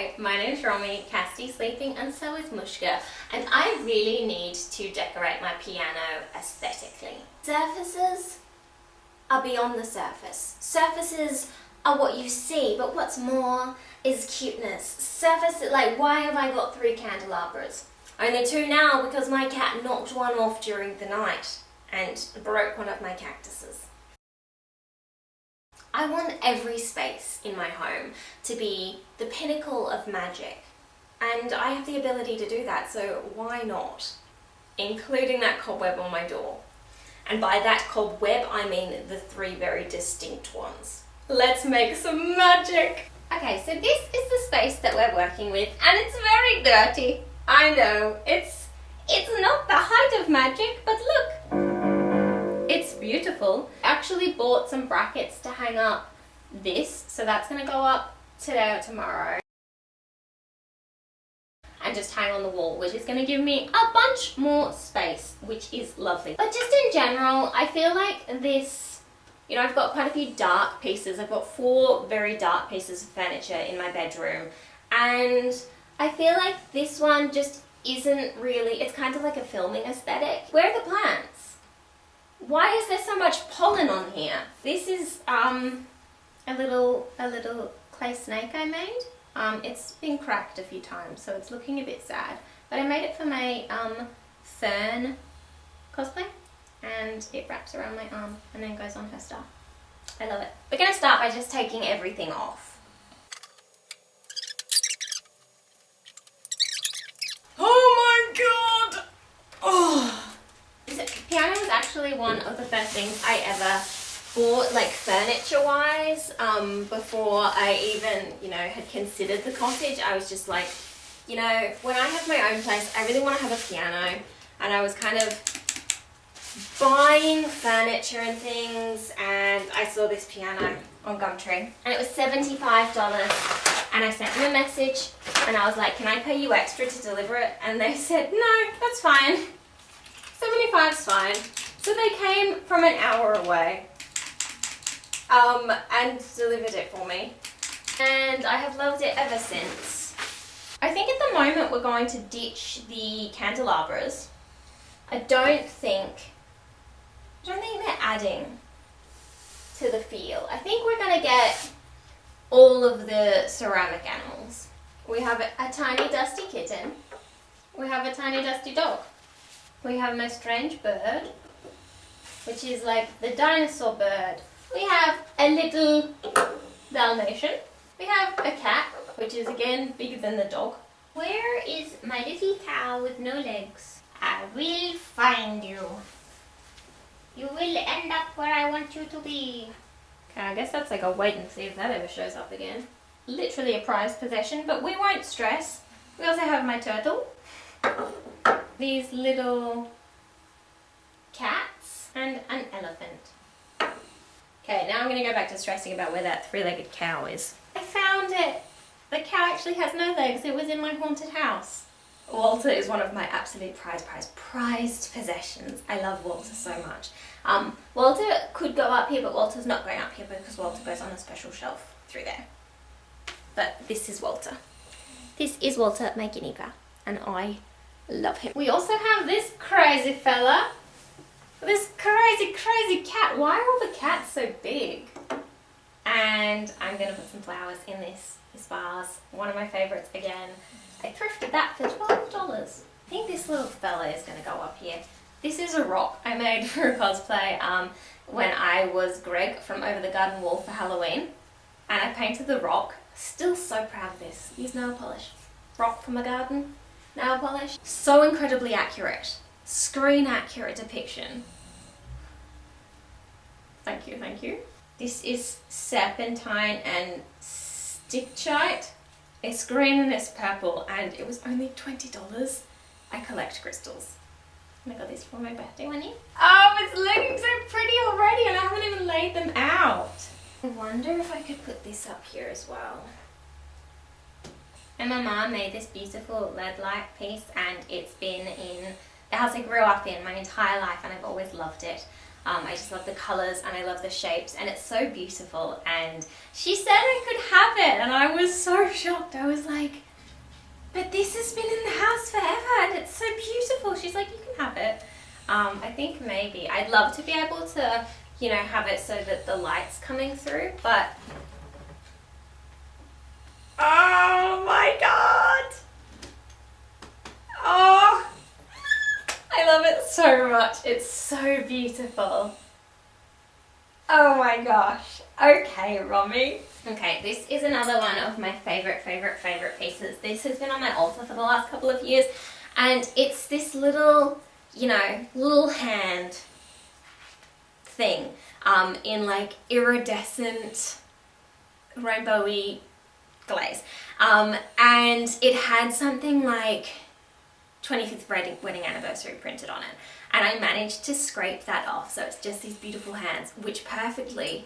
Hi, my name's Romy, Cassie's sleeping and so is Mushka, and I really need to decorate my piano aesthetically. Surfaces are beyond the surface. Surfaces are what you see, but what's more is cuteness. Surfaces, like, why have I got 3 candelabras? Only 2 now because my cat knocked one off during the night and broke one of my cactuses. I want every space in my home to be the pinnacle of magic, and I have the ability to do that, so why not? Including that cobweb on my door. And by that cobweb, I mean the 3 very distinct ones. Let's make some magic! Okay, so this is the space that we're working with, and it's very dirty. I know, it's not the height of magic, but look! It's beautiful. I actually bought some brackets to hang up this, so that's going to go up today or tomorrow. And just hang on the wall, which is going to give me a bunch more space, which is lovely. But just in general, I feel like this, you know, I've got quite a few dark pieces. I've got 4 very dark pieces of furniture in my bedroom, and I feel like this one just isn't really, it's kind of like a filming aesthetic. Where are the plants? Why is there so much pollen on here? This is a little clay snake I made. It's been cracked a few times, so it's looking a bit sad. But I made it for my fern cosplay, and it wraps around my arm and then goes on her star. I love it. We're gonna start by just taking everything off. Oh my god! Oh! Piano was actually one of the first things I ever bought, like furniture-wise, before I even, you know, had considered the cottage. I was just like, you know, when I have my own place, I really want to have a piano, and I was kind of buying furniture and things, and I saw this piano on Gumtree, and it was $75, and I sent them a message, and I was like, can I pay you extra to deliver it? And they said, no, that's fine. 75's fine. So they came from an hour away and delivered it for me, and I have loved it ever since. I think at the moment we're going to ditch the candelabras. I don't think they're adding to the feel. I think we're going to get all of the ceramic animals. We have a tiny dusty kitten. We have a tiny dusty dog. We have my strange bird, which is like the dinosaur bird. We have a little Dalmatian. We have a cat, which is again bigger than the dog. Where is my little cow with no legs? I will find you. You will end up where I want you to be. Okay, I guess that's like a wait and see if that ever shows up again. Literally a prized possession, but we won't stress. We also have my turtle. These little cats and an elephant. Okay, now I'm going to go back to stressing about where that 3-legged cow is. I found it! The cow actually has no legs. It was in my haunted house. Walter is one of my absolute prized possessions. I love Walter so much. Walter could go up here, but Walter's not going up here because Walter goes on a special shelf through there. But this is Walter. This is Walter, my guinea pig, and I love him. We also have this crazy fella. This crazy cat. Why are all the cats so big? And I'm going to put some flowers in this vase. One of my favourites again. I thrifted that for $12. I think this little fella is going to go up here. This is a rock I made for a cosplay when I was Greg from Over the Garden Wall for Halloween. And I painted the rock. Still so proud of this. Use nail polish. Rock from a garden. Nail polish. So incredibly accurate. Screen accurate depiction. Thank you, thank you. This is serpentine and stickchite. It's green and it's purple, and it was only $20. I collect crystals. And I got this for my birthday one year. Oh, it's looking so pretty already, and I haven't even laid them out. I wonder if I could put this up here as well. And my mom made this beautiful lead light piece, and it's been in the house I grew up in my entire life, and I've always loved it. I just love the colours and I love the shapes, and it's so beautiful. And she said I could have it, and I was so shocked. I was like, but this has been in the house forever and it's so beautiful. She's like, you can have it. I think maybe I'd love to be able to, you know, have it so that the light's coming through, but oh my god! Oh, I love it so much. It's so beautiful. Oh my gosh. Okay, Romy. Okay, this is another one of my favorite pieces. This has been on my altar for the last couple of years, and it's this little, you know, little hand thing in like iridescent rainbowy glaze, and it had something like 25th wedding anniversary printed on it, and I managed to scrape that off, so it's just these beautiful hands which perfectly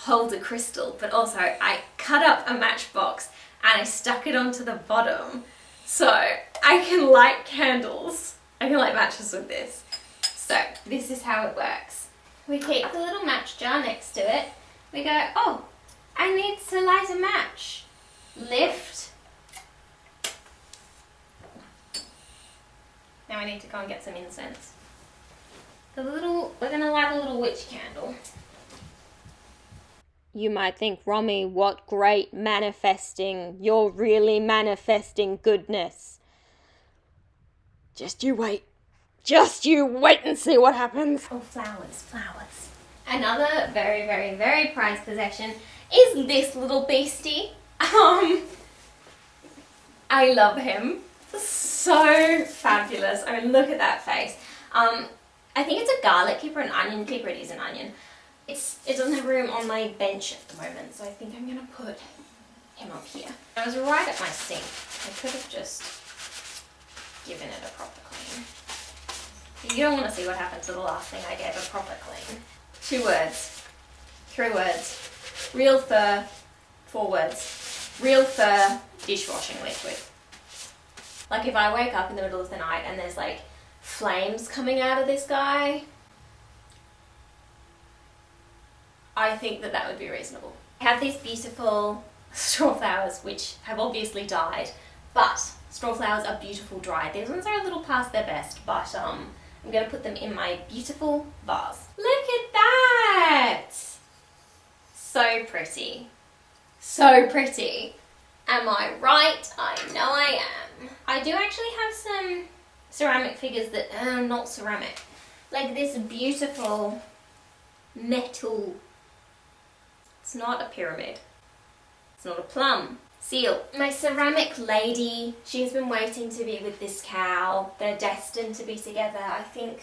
hold a crystal. But also I cut up a matchbox and I stuck it onto the bottom so I can light candles. I can light matches with this. So this is how it works. We keep the little match jar next to it. We go, oh, I need to light a match. Lift. Now I need to go and get some incense. We're gonna light a little witch candle. You might think, Romy, what great manifesting. You're really manifesting goodness. Just you wait. Just you wait and see what happens. Oh, flowers. Another very prized possession is this little beastie. I love him. So fabulous. I mean, look at that face. I think it's a garlic keeper, an onion keeper. It is an onion. It doesn't have room on my bench at the moment, so I think I'm gonna put him up here. I was right at my sink. I could have just given it a proper clean. You don't want to see what happened to the last thing I gave a proper clean. 2 words. 3 words. Real fur. 4 words. Real fur dishwashing liquid. Like if I wake up in the middle of the night and there's like flames coming out of this guy, I think that would be reasonable. I have these beautiful straw flowers which have obviously died, but straw flowers are beautiful dried. These ones are a little past their best, but I'm going to put them in my beautiful vase. Look at that! So pretty. So pretty. Am I right? I know I am. I do actually have some ceramic figures that are not ceramic. Like this beautiful metal. It's not a pyramid. It's not a plum. Seal. My ceramic lady, she's been waiting to be with this cow. They're destined to be together. I think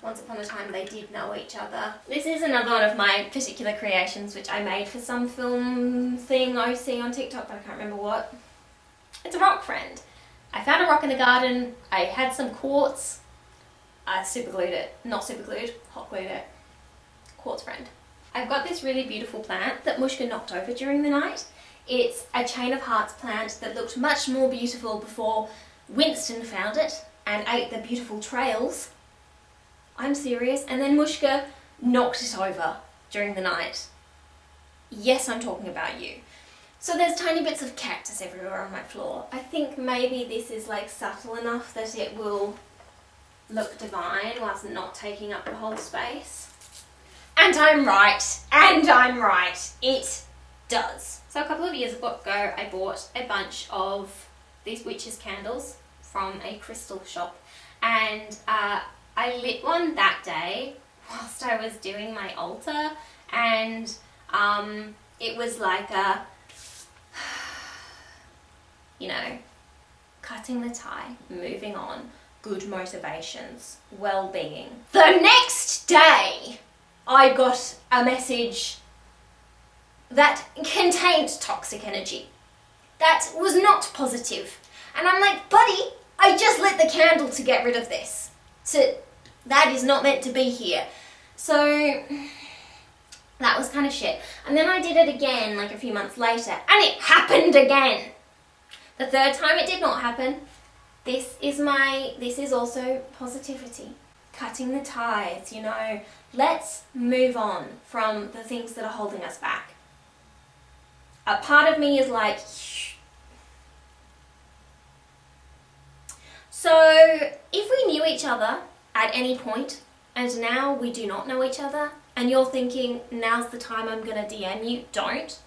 once upon a time they did know each other. This is another one of my particular creations which I made for some film thing I see on TikTok, but I can't remember what. It's a rock friend. I found a rock in the garden. I had some quartz. I super glued it. Not super glued, hot glued it. Quartz friend. I've got this really beautiful plant that Mushka knocked over during the night. It's a chain of hearts plant that looked much more beautiful before Winston found it and ate the beautiful trails. I'm serious. And then Mushka knocked it over during the night. Yes, I'm talking about you. So there's tiny bits of cactus everywhere on my floor. I think maybe this is like subtle enough that it will look divine whilst not taking up the whole space. And I'm right. And I'm right. It does. So a couple of years ago I bought a bunch of these witches candles from a crystal shop, and I lit one that day whilst I was doing my altar, and it was like a, you know, cutting the tie, moving on, good motivations, well-being. The next day I got a message that contained toxic energy. That was not positive. And I'm like, buddy, I just lit the candle to get rid of this. That is not meant to be here. So that was kind of shit. And then I did it again like a few months later, and it happened again. The third time it did not happen. This is also positivity. cutting the ties, you know. Let's move on from the things that are holding us back. A part of me is like, shh. So if we knew each other at any point and now we do not know each other and you're thinking, now's the time I'm gonna DM you, don't.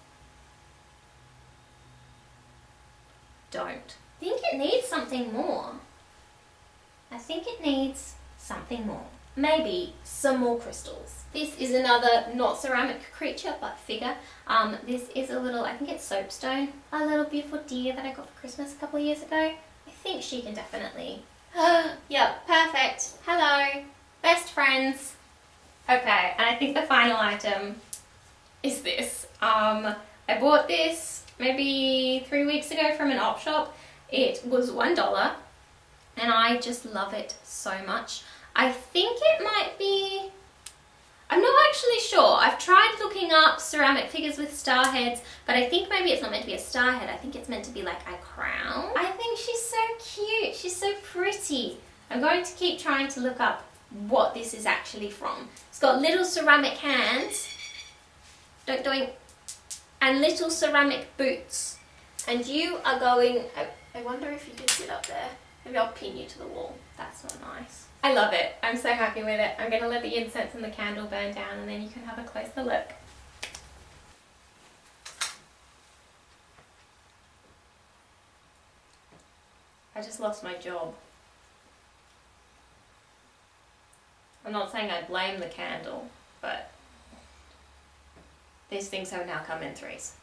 Don't. I think it needs something more. I think it needs something more. Maybe some more crystals. This is another not ceramic creature but figure. This is a little, I think it's soapstone, a little beautiful deer that I got for Christmas a couple of years ago. I think she can definitely. Yep, perfect. Hello, best friends. Okay, and I think the final item is this. I bought this maybe 3 weeks ago from an op shop. It was $1 and I just love it so much. I think it might be, I'm not actually sure. I've tried looking up ceramic figures with star heads, but I think maybe it's not meant to be a star head. I think it's meant to be like a crown. I think she's so cute. She's so pretty. I'm going to keep trying to look up what this is actually from. It's got little ceramic hands, doink, and little ceramic boots. And you are going, I wonder if you can sit up there. Maybe I'll pin you to the wall. That's not nice. I love it. I'm so happy with it. I'm going to let the incense and the candle burn down and then you can have a closer look. I just lost my job. I'm not saying I blame the candle, but these things have now come in threes.